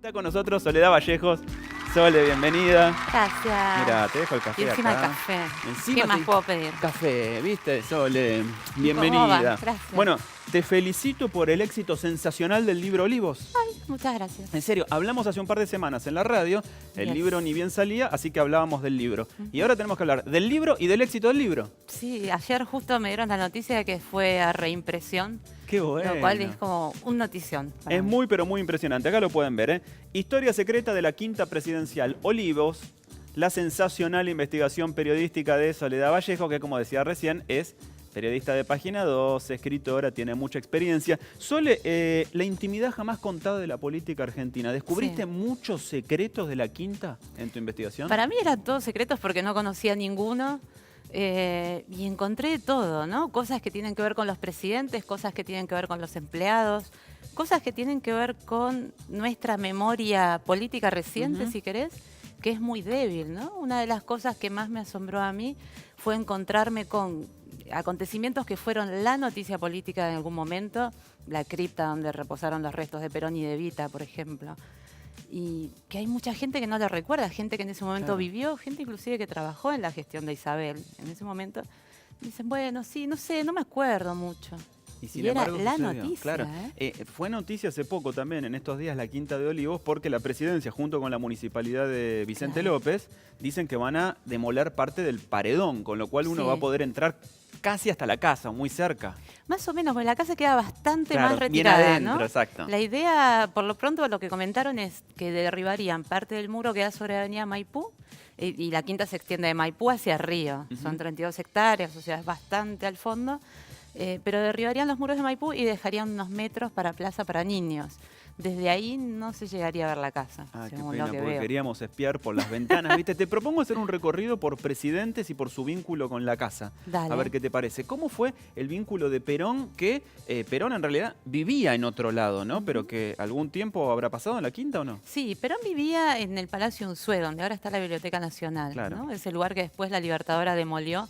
Está con nosotros Soledad Vallejos. Sole, bienvenida. Gracias. Mira, te dejo el café Y encima acá. el café. Encima ¿Qué más te- puedo pedir? Café, ¿viste, Sole? ¿Cómo va? Bienvenida. Gracias. Bueno, te felicito por el éxito sensacional del libro Olivos. Ay, muchas gracias. En serio, hablamos hace un par de semanas en la radio, el Yes. libro ni bien salía, así que hablábamos del libro. Y ahora tenemos que hablar del libro y del éxito del libro. Sí, ayer justo me dieron la noticia de que fue a reimpresión, Qué bueno. lo cual es como un notición. para Es mí. muy, pero muy impresionante. Acá lo pueden ver, ¿eh? Historia secreta de la quinta presidencial. Olivos, la sensacional investigación periodística de Soledad Vallejo, que como decía recién, es periodista de Página 2, escritora, tiene mucha experiencia. Sole, la intimidad jamás contada de la política argentina. ¿Descubriste Sí. muchos secretos de la quinta en tu investigación? Para mí eran todos secretos porque no conocía ninguno. Y encontré todo, ¿no? Cosas que tienen que ver con los presidentes, cosas que tienen que ver con los empleados, cosas que tienen que ver con nuestra memoria política reciente, Ujú. si querés, que es muy débil, ¿no? Una de las cosas que más me asombró a mí fue encontrarme con acontecimientos que fueron la noticia política en algún momento, la cripta donde reposaron los restos de Perón y de Evita, por ejemplo. Y que hay mucha gente que no lo recuerda, gente que en ese momento Claro. vivió, gente inclusive que trabajó en la gestión de Isabel. En ese momento dicen, bueno, sí, no sé, no me acuerdo mucho. sin Y era embargo la sucedió. noticia, Claro. Fue noticia hace poco también, en estos días, la Quinta de Olivos, porque la presidencia, junto con la municipalidad de Vicente Claro. López, dicen que van a demoler parte del paredón, con lo cual uno Sí. va a poder entrar casi hasta la casa, muy cerca. Más o menos, porque la casa queda bastante Claro, más bien retirada, adentro, ¿no? exacto. La idea, por lo pronto, lo que comentaron es que derribarían parte del muro que da sobre Avenida Maipú y la quinta se extiende de Maipú hacia Río. Ujú. Son 32 hectáreas, o sea, es bastante al fondo. Pero derribarían los muros de Maipú y dejarían unos metros para plaza para niños. Desde ahí no se llegaría a ver la casa, Ah, qué según pena, lo que porque veo. queríamos espiar por las ventanas, ¿viste? Te propongo hacer un recorrido por presidentes y por su vínculo con la casa. Dale. A ver qué te parece. ¿Cómo fue el vínculo de Perón, que Perón en realidad vivía en otro lado, ¿no? Pero que algún tiempo habrá pasado en la quinta o no? Sí, Perón vivía en el Palacio Unzué, donde ahora está la Biblioteca Nacional, Claro. ¿no? Ese lugar que después la Libertadora demolió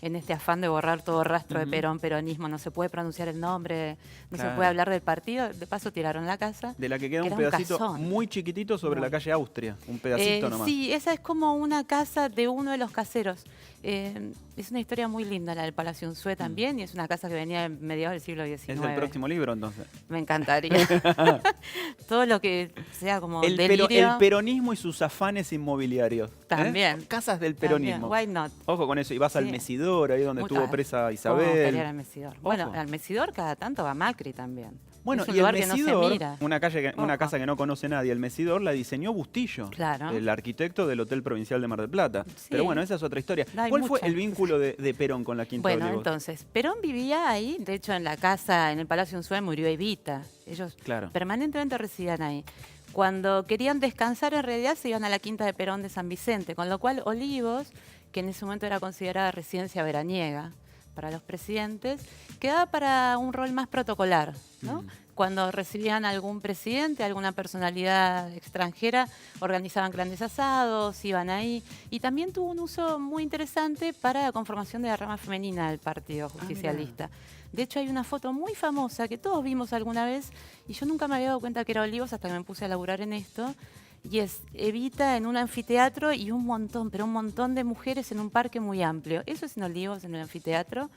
en este afán de borrar todo rastro de Ujú. Perón, peronismo. No se puede pronunciar el nombre, no Claro. se puede hablar del partido. De paso tiraron la casa. De la que queda que un era pedacito casón. muy chiquitito sobre Muy. la calle Austria. Un pedacito nomás. Sí, esa es como una casa de uno de los caseros. Es una historia muy linda la del Palacio Unzué también, y es una casa que venía de mediados del siglo XIX. Es el próximo libro, entonces. Me encantaría. Todo lo que sea como El delirio. peronismo y sus afanes inmobiliarios. ¿eh? También. Casas del también, peronismo. Why not? Ojo con eso. Y vas al Sí. Mesidor, ahí donde Muchas- estuvo presa ¿Cómo Isabel. gustaría al Mesidor? Bueno, Ojo. al Mesidor cada tanto va Macri también. Bueno, es un y el lugar que no se Mesidor, mira. una Ojo. casa que no conoce nadie, el Mesidor la diseñó Bustillo, Claro. el arquitecto del Hotel Provincial de Mar del Plata. Sí. Pero bueno, esa es otra historia. Hay ¿Cuál fue muchas. el vínculo de Perón con la Quinta de Bueno, Olivos? entonces, Perón vivía ahí, de hecho en la casa, en el Palacio Unzué murió Evita. Ellos Claro. permanentemente residían ahí. Cuando querían descansar, en realidad se iban a la Quinta de Perón de San Vicente, con lo cual Olivos, que en ese momento era considerada residencia veraniega para los presidentes, quedaba para un rol más protocolar, ¿no? Mm. Cuando recibían algún presidente, alguna personalidad extranjera, organizaban grandes asados, iban ahí. Y también tuvo un uso muy interesante para la conformación de la rama femenina del Partido Justicialista. De hecho, hay una foto muy famosa que todos vimos alguna vez y yo nunca me había dado cuenta que era Olivos hasta que me puse a laburar en esto. Y es Evita en un anfiteatro y un montón, pero un montón de mujeres en un parque muy amplio. Eso es en Olivos, en el anfiteatro,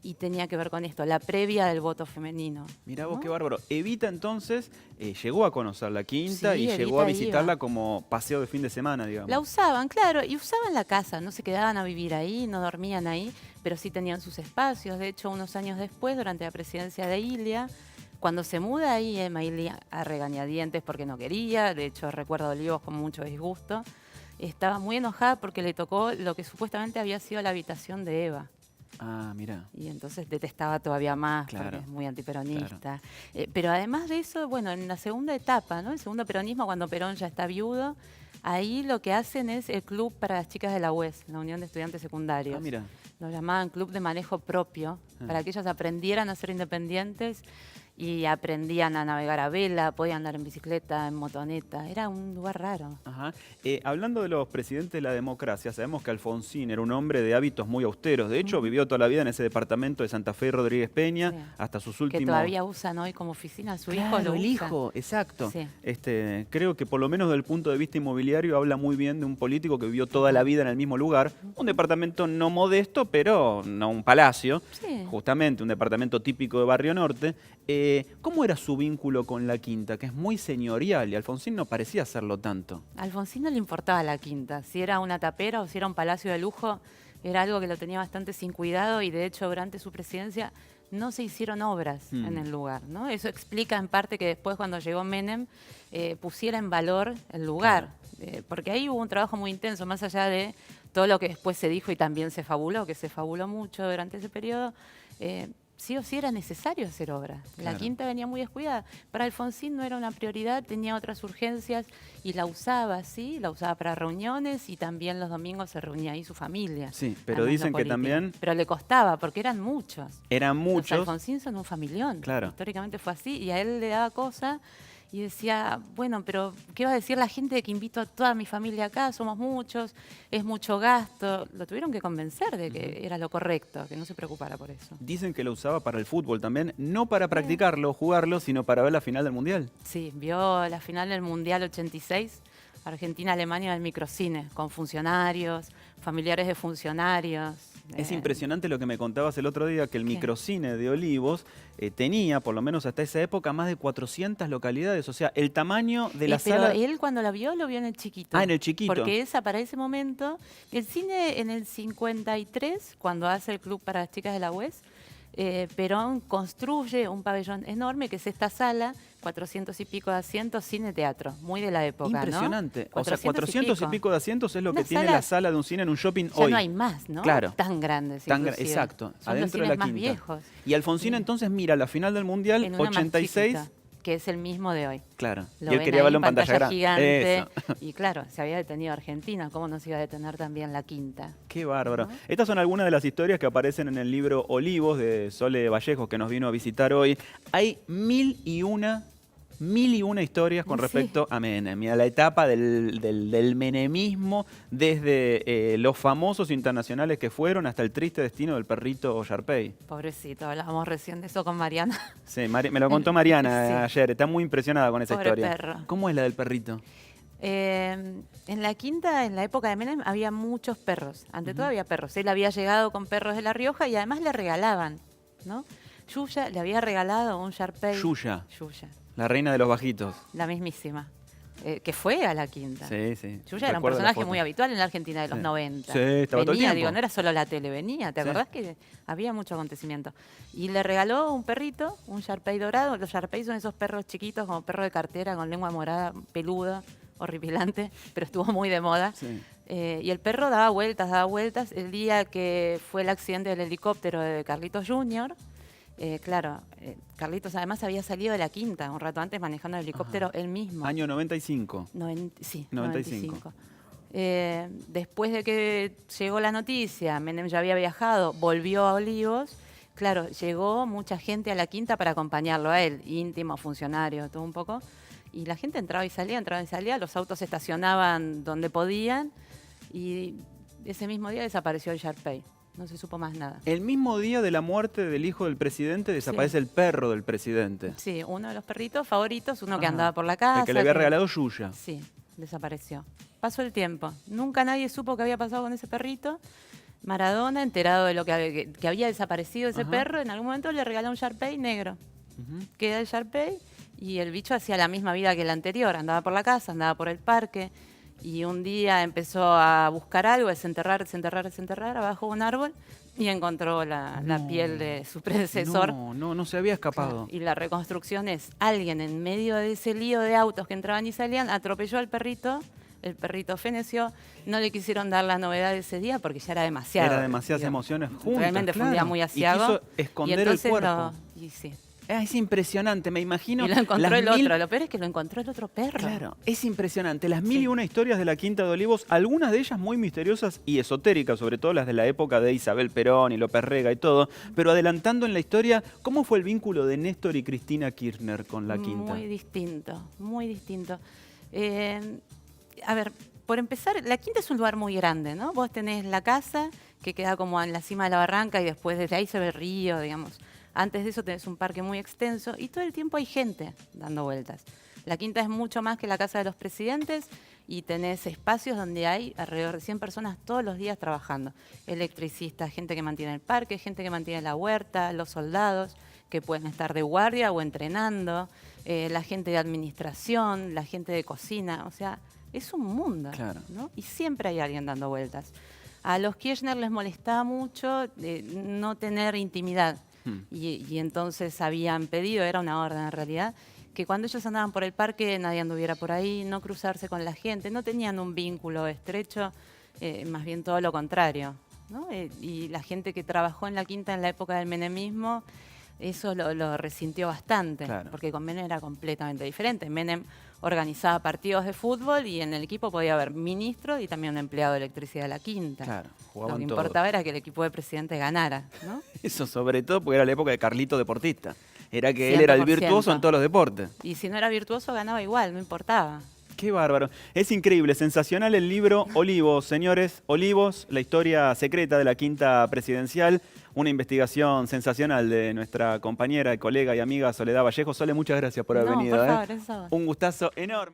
y tenía que ver con esto, la previa del voto femenino. Mirá vos ¿no? qué bárbaro. Evita entonces llegó a conocer la Quinta Sí, y Evita llegó a iba. visitarla como paseo de fin de semana, digamos. La usaban, claro, y usaban la casa, no se quedaban a vivir ahí, no dormían ahí, pero sí tenían sus espacios. De hecho, unos años después, durante la presidencia de Ilia, cuando se muda ahí, Emma Ilia a regañadientes porque no quería, de hecho recuerdo a Olivos con mucho disgusto, estaba muy enojada porque le tocó lo que supuestamente había sido la habitación de Eva. Ah, mirá. Y entonces detestaba todavía más Claro, porque es muy antiperonista. Pero además de eso, bueno, en la segunda etapa, ¿no? El segundo peronismo, cuando Perón ya está viudo, ahí lo que hacen es el club para las chicas de la UES, la Unión de Estudiantes Secundarios. Ah, mira. Lo llamaban club de manejo propio, para que ellas aprendieran a ser independientes y aprendían a navegar a vela, podían andar en bicicleta, en motoneta. Era un lugar raro. Ajá. Hablando de los presidentes de la democracia, sabemos que Alfonsín era un hombre de hábitos muy austeros. De hecho, vivió toda la vida en ese departamento de Santa Fe y Rodríguez Peña, Sí. hasta sus Que últimos... todavía usan hoy como oficina. Su hijo lo el usa. hijo, exacto. Sí. Creo que por lo menos desde el punto de vista inmobiliario habla muy bien de un político que vivió toda la vida en el mismo lugar. Un departamento no modesto, pero no un palacio. Sí. Justamente, un departamento típico de Barrio Norte. ¿Cómo era su vínculo con la quinta? Que es muy señorial y Alfonsín no parecía hacerlo tanto. A Alfonsín no le importaba la quinta. Si era una tapera o si era un palacio de lujo, era algo que lo tenía bastante sin cuidado y de hecho durante su presidencia no se hicieron obras en el lugar, ¿no? Eso explica en parte que después cuando llegó Menem pusiera en valor el lugar, porque ahí hubo un trabajo muy intenso, más allá de todo lo que después se dijo y también se fabuló, que se fabuló mucho durante ese periodo. Sí o sí era necesario hacer obras. Claro. La quinta venía muy descuidada. Para Alfonsín no era una prioridad, tenía otras urgencias y la usaba, ¿sí? La usaba para reuniones y también los domingos se reunía ahí su familia. Sí, pero además dicen lo que político. también Pero le costaba, porque eran muchos. eran Los muchos. Alfonsín son un familión. Claro. Históricamente fue así y a él le daba cosa y decía, bueno, pero ¿qué va a decir la gente de que invito a toda mi familia acá? Somos muchos, es mucho gasto. Lo tuvieron que convencer de que era lo correcto, que no se preocupara por eso. Dicen que lo usaba para el fútbol también, no para practicarlo, jugarlo, sino para ver la final del Mundial. Sí, vio la final del Mundial 86, Argentina-Alemania en el microcine, con funcionarios, familiares de funcionarios. Es impresionante lo que me contabas el otro día, que el ¿Qué? microcine de Olivos tenía, por lo menos hasta esa época, más de 400 localidades. O sea, el tamaño de la Pero sala... él cuando lo vio en el chiquito. Ah, en el chiquito. Porque esa para ese momento, el cine en el 53, cuando hace el Club para las Chicas de la UES, Perón construye un pabellón enorme que es esta sala, 400 y pico de asientos, cine-teatro, muy de la época, Impresionante. ¿no? O sea, 400 y pico de asientos es lo que Una tiene sala- la sala de un cine en un shopping Ya hoy. no hay más, ¿no? Claro. Tan grandes, inclusive. Exacto, Son adentro los de cines la más quinta. viejos. Y Alfonsín entonces mira la final del Mundial, En uno más 86. chiquito, que es el mismo de hoy. Claro. Lo Y él ven quería ahí verlo en en pantalla grande. gigante. Eso. Y claro, se había detenido Argentina, ¿cómo no se iba a detener también la quinta? Qué bárbaro. ¿No? Estas son algunas de las historias que aparecen en el libro Olivos de Sole Vallejos, que nos vino a visitar hoy. Hay mil y una historias con Sí. respecto a Menem. Mira, la etapa del menemismo, desde los famosos internacionales que fueron hasta el triste destino del perrito Sharpay. Pobrecito, hablábamos recién de eso con Mariana. Sí, me lo contó Mariana Sí. ayer. Está muy impresionada con esa Pobre historia. perro. ¿Cómo es la del perrito? En la quinta, en la época de Menem, había muchos perros. Ante todo había perros. Él había llegado con perros de La Rioja y además le regalaban, ¿no? Yuya le había regalado un Sharpei. Yuya, Yuya, la reina de los bajitos. la mismísima. Que fue a la quinta. Sí, sí. Yuya era un Recuerdo la personaje foto. muy habitual en la Argentina de los Sí. 90. Sí, estaba todo el venía, tiempo. digo, no era solo la tele, venía. ¿Te Sí. acordás que había mucho acontecimiento? Y le regaló un perrito, un Sharpei dorado. Los Sharpei son esos perros chiquitos, como perro de cartera, con lengua morada, peluda, horripilante, pero estuvo muy de moda. Sí. Y el perro daba vueltas. El día que fue el accidente del helicóptero de Carlitos Jr., Carlitos además había salido de la quinta un rato antes manejando el helicóptero él mismo. Año 95. Sí, 95. 95. Después de que llegó la noticia, Menem ya había viajado, volvió a Olivos. Claro, llegó mucha gente a la quinta para acompañarlo a él, íntimo, funcionario, todo un poco. Y la gente entraba y salía, los autos estacionaban donde podían. Y ese mismo día desapareció el Sharpei. No se supo más nada. El mismo día de la muerte del hijo del presidente desaparece el perro del presidente. Sí, uno de los perritos favoritos, uno que Ajá. andaba por la casa. El que le había regalado Yuya. Sí, desapareció. Pasó el tiempo. Nunca nadie supo qué había pasado con ese perrito. Maradona, enterado de lo que había desaparecido ese Ajá. perro, en algún momento le regaló un Sharpei negro. Ujú. Queda el Sharpei y el bicho hacía la misma vida que el anterior. Andaba por la casa, andaba por el parque. Y un día empezó a buscar algo, desenterrar abajo de un árbol y encontró la piel de su predecesor. No se había escapado. Y la reconstrucción es alguien en medio de ese lío de autos que entraban y salían, atropelló al perrito, el perrito feneció, no le quisieron dar la novedad de ese día porque ya era demasiado. Era demasiadas digo. emociones juntas. Realmente fue un día claro. muy Y asiago. quiso esconder el entonces cuerpo. y sí, Es impresionante, me imagino. Y lo encontró las el mil- otro. Lo peor es que lo encontró el otro perro. Claro, es impresionante. Las mil Sí. y una historias de la Quinta de Olivos, algunas de ellas muy misteriosas y esotéricas, sobre todo las de la época de Isabel Perón y López Rega y todo. Pero adelantando en la historia, ¿cómo fue el vínculo de Néstor y Cristina Kirchner con la Quinta? Muy distinto, muy distinto. A ver, por empezar, la Quinta es un lugar muy grande, ¿no? Vos tenés la casa que queda como en la cima de la barranca y después desde ahí se ve el río, digamos. Antes de eso tenés un parque muy extenso y todo el tiempo hay gente dando vueltas. La Quinta es mucho más que la casa de los presidentes y tenés espacios donde hay alrededor de 100 personas todos los días trabajando. Electricistas, gente que mantiene el parque, gente que mantiene la huerta, los soldados que pueden estar de guardia o entrenando, la gente de administración, la gente de cocina, o sea, es un mundo, Claro. ¿no? Y siempre hay alguien dando vueltas. A los Kirchner les molestaba mucho no tener intimidad. Y entonces habían pedido, era una orden en realidad, que cuando ellos andaban por el parque nadie anduviera por ahí, no cruzarse con la gente, no tenían un vínculo estrecho, más bien todo lo contrario, ¿no? Y la gente que trabajó en la Quinta en la época del menemismo, eso lo resintió bastante, Claro. porque con Menem era completamente diferente. Menem organizaba partidos de fútbol y en el equipo podía haber ministro y también un empleado de electricidad de la Quinta. Claro, Lo jugaban que todos. importaba era que el equipo de presidente ganara, ¿no? Eso sobre todo porque era la época de Carlito Deportista. Era que él era el 100%. virtuoso en todos los deportes. Y si no era virtuoso, ganaba igual, no importaba. Qué bárbaro. Es increíble, sensacional el libro Olivos, señores. Olivos, la historia secreta de la Quinta Presidencial. Una investigación sensacional de nuestra compañera, colega y amiga Soledad Vallejo. Sole, muchas gracias por haber No, venido. por favor, eso. Un gustazo enorme.